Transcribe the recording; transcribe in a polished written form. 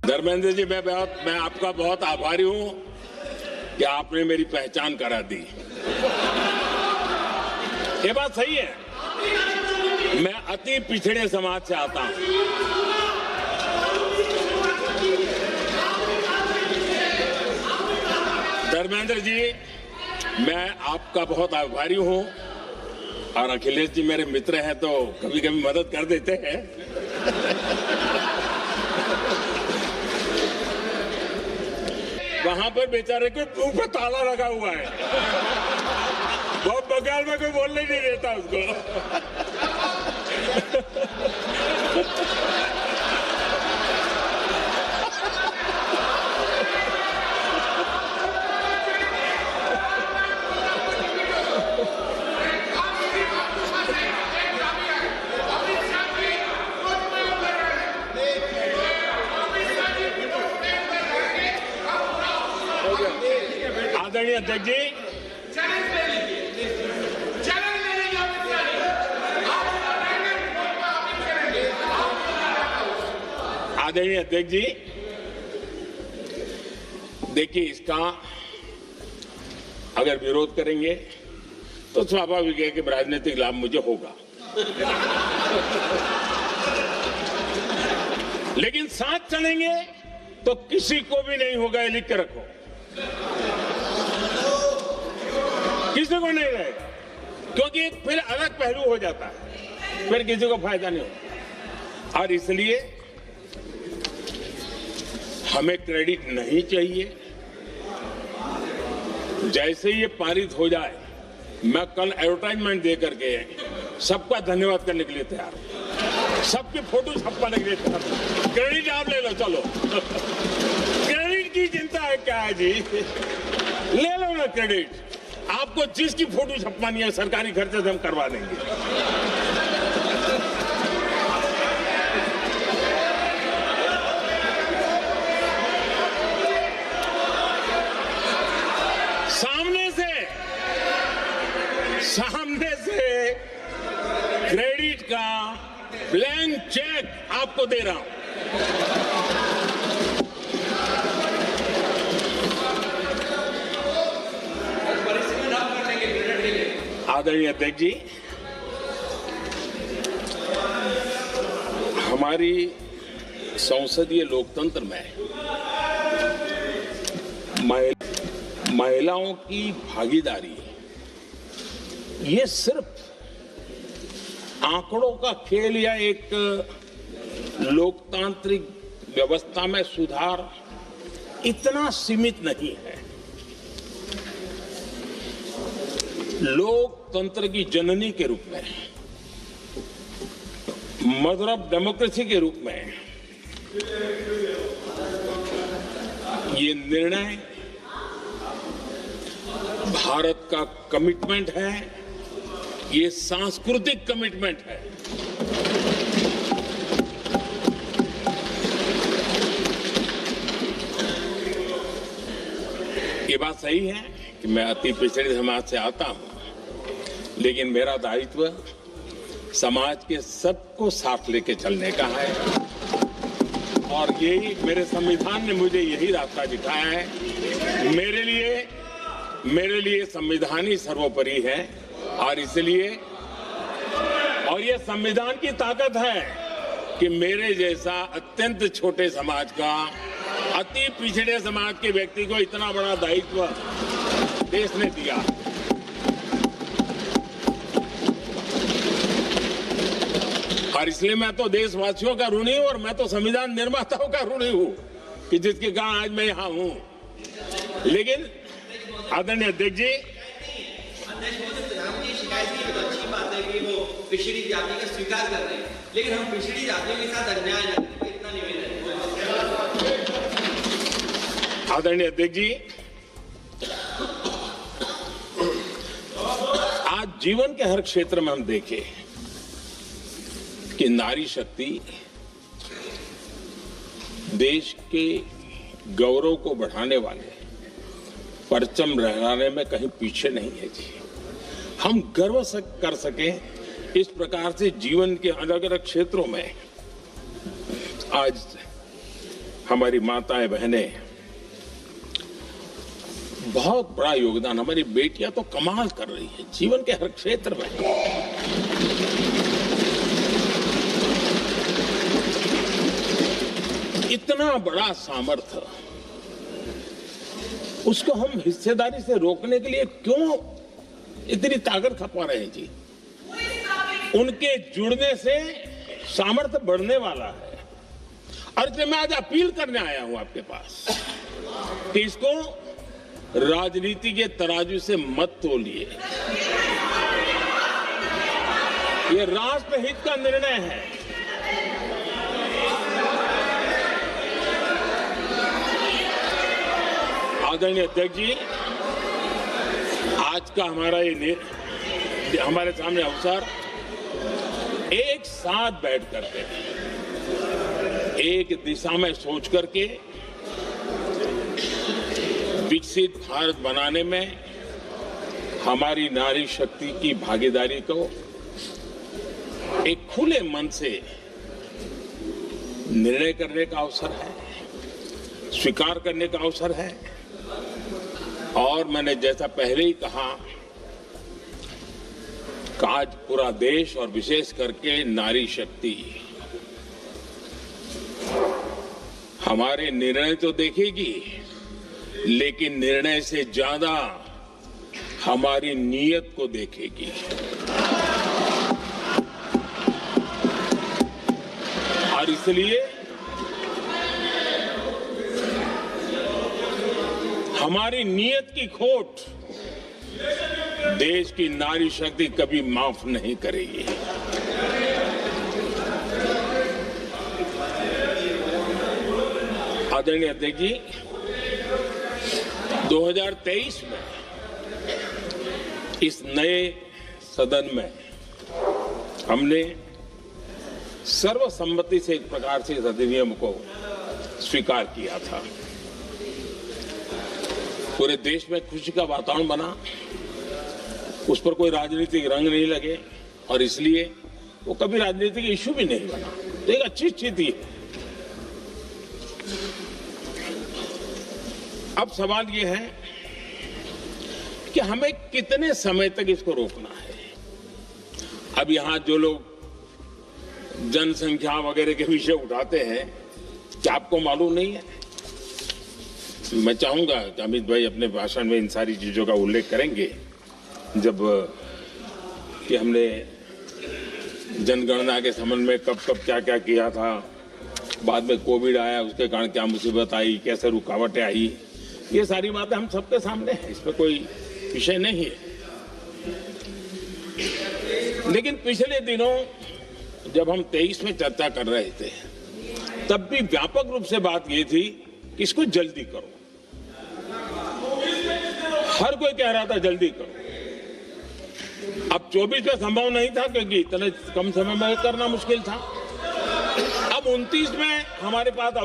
धर्मेंद्र जी, मैं आपका बहुत आभारी हूं कि आपने मेरी पहचान करा दी। ये बात सही है, मैं अति पिछड़े समाज से आता हूं। धर्मेंद्र जी, मैं आपका बहुत आभारी हूं और अखिलेश जी मेरे मित्र हैं तो कभी कभी मदद कर देते हैं। वहां पर बेचारे के मुंह पे ताला लगा हुआ है, बहुत बंगाल में कोई बोलने नहीं देता उसको। आदरणीय अध्यक्ष जी, आदरणीय अध्यक्ष जी, देखिए, इसका अगर विरोध करेंगे तो स्वाभाविक है कि राजनीतिक लाभ मुझे होगा, लेकिन साथ चलेंगे तो किसी को भी नहीं होगा, ये लिख के रखो। किसी को नहीं रहेगा, क्योंकि फिर अलग पहलू हो जाता है, फिर किसी को फायदा नहीं होता। और इसलिए हमें क्रेडिट नहीं चाहिए। जैसे ये पारित हो जाए, मैं कल एडवर्टाइजमेंट दे करके सबका धन्यवाद करने के लिए तैयार हूं, सबकी फोटो छपवाने के लिए तैयार हूं। क्रेडिट आप ले लो, चलो। क्रेडिट की चिंता है क्या है जी, ले लो ना क्रेडिट। आपको जिसकी फोटो छपवानी है सरकारी खर्चे से हम करवा देंगे। सामने से क्रेडिट का ब्लैंक चेक आपको दे रहा हूं। आदरणीय अध्यक्ष जी, हमारी संसदीय लोकतंत्र में महिलाओं की भागीदारी ये सिर्फ आंकड़ों का खेल या एक लोकतांत्रिक व्यवस्था में सुधार इतना सीमित नहीं है। लोकतंत्र की जननी के रूप में, मदर ऑफ डेमोक्रेसी के रूप में ये निर्णय भारत का कमिटमेंट है, ये सांस्कृतिक कमिटमेंट है। ये बात सही है कि मैं अति पिछड़े समाज से आता हूं, लेकिन मेरा दायित्व समाज के सबको साथ लेके चलने का है और यही मेरे संविधान ने मुझे यही रास्ता दिखाया है। मेरे लिए संविधान ही सर्वोपरि है और इसलिए ये संविधान की ताकत है कि मेरे जैसा अत्यंत छोटे समाज का, अति पिछड़े समाज के व्यक्ति को इतना बड़ा दायित्व देश ने दिया। और इसलिए मैं तो देशवासियों का ऋणी हूं और मैं तो संविधान निर्माताओं का ऋणी हूं कि जिसके कारण आज मैं यहां हूं। लेकिन आदरणीय अध्यक्ष जी, पिछड़ी जाति का स्वीकार कर रहे हैं, लेकिन हम पिछड़ी जातियों के साथ अन्याय न करें, इतना निवेदन है। आदरणीय अध्यक्ष जी, आज जीवन के हर क्षेत्र में हम देखें कि नारी शक्ति देश के गौरव को बढ़ाने वाले परचम लहराने में कहीं पीछे नहीं है जी। हम गर्व कर सकें इस प्रकार से जीवन के अलग अलग क्षेत्रों में आज हमारी माताएं बहनें बहुत बड़ा योगदान, हमारी बेटियां तो कमाल कर रही है जीवन के हर क्षेत्र में। इतना बड़ा सामर्थ्य, उसको हम हिस्सेदारी से रोकने के लिए क्यों इतनी ताकत खपा रहे हैं जी? उनके जुड़ने से सामर्थ्य बढ़ने वाला है। और इसलिए मैं आज अपील करने आया हूं आपके पास कि इसको राजनीति के तराजू से मत तोलिए। ये राष्ट्रहित का निर्णय है। आदरणीय अध्यक्ष जी, आज का हमारे सामने अवसर एक साथ बैठ करके एक दिशा में सोच करके विकसित भारत बनाने में हमारी नारी शक्ति की भागीदारी को एक खुले मन से निर्णय करने का अवसर है, स्वीकार करने का अवसर है। और मैंने जैसा पहले ही कहा कि आज पूरा देश और विशेष करके नारी शक्ति हमारे निर्णय तो देखेगी, लेकिन निर्णय से ज्यादा हमारी नीयत को देखेगी। और इसलिए हमारी नीयत की खोट देश की नारी शक्ति कभी माफ नहीं करेगी। आदरणीय अध्यक्ष जी, 2023 में इस नए सदन में हमने सर्वसम्मति से एक प्रकार से इस अधिनियम को स्वीकार किया था। पूरे देश में खुशी का वातावरण बना, उस पर कोई राजनीतिक रंग नहीं लगे और इसलिए वो कभी राजनीतिक इश्यू भी नहीं बना। तो एक अच्छी स्थिति है। अब सवाल ये है कि हमें कितने समय तक इसको रोकना है। अब यहां जो लोग जनसंख्या वगैरह के विषय उठाते हैं, क्या आपको मालूम नहीं है? मैं चाहूंगा कि अमित भाई अपने भाषण में इन सारी चीजों का उल्लेख करेंगे, जब कि हमने जनगणना के संबंध में कब कब क्या क्या किया था, बाद में कोविड आया, उसके कारण क्या मुसीबत आई, कैसे रुकावटें आई, ये सारी बातें हम सबके सामने हैं, इसमें कोई विषय नहीं है। लेकिन पिछले दिनों जब हम 23 में चर्चा कर रहे थे, तब भी व्यापक रूप से बात ये थी कि इसको जल्दी करो। हर कोई कह रहा था जल्दी करो। अब 24 में संभव नहीं था क्योंकि इतने कम समय में करना मुश्किल था। अब 29 में हमारे पास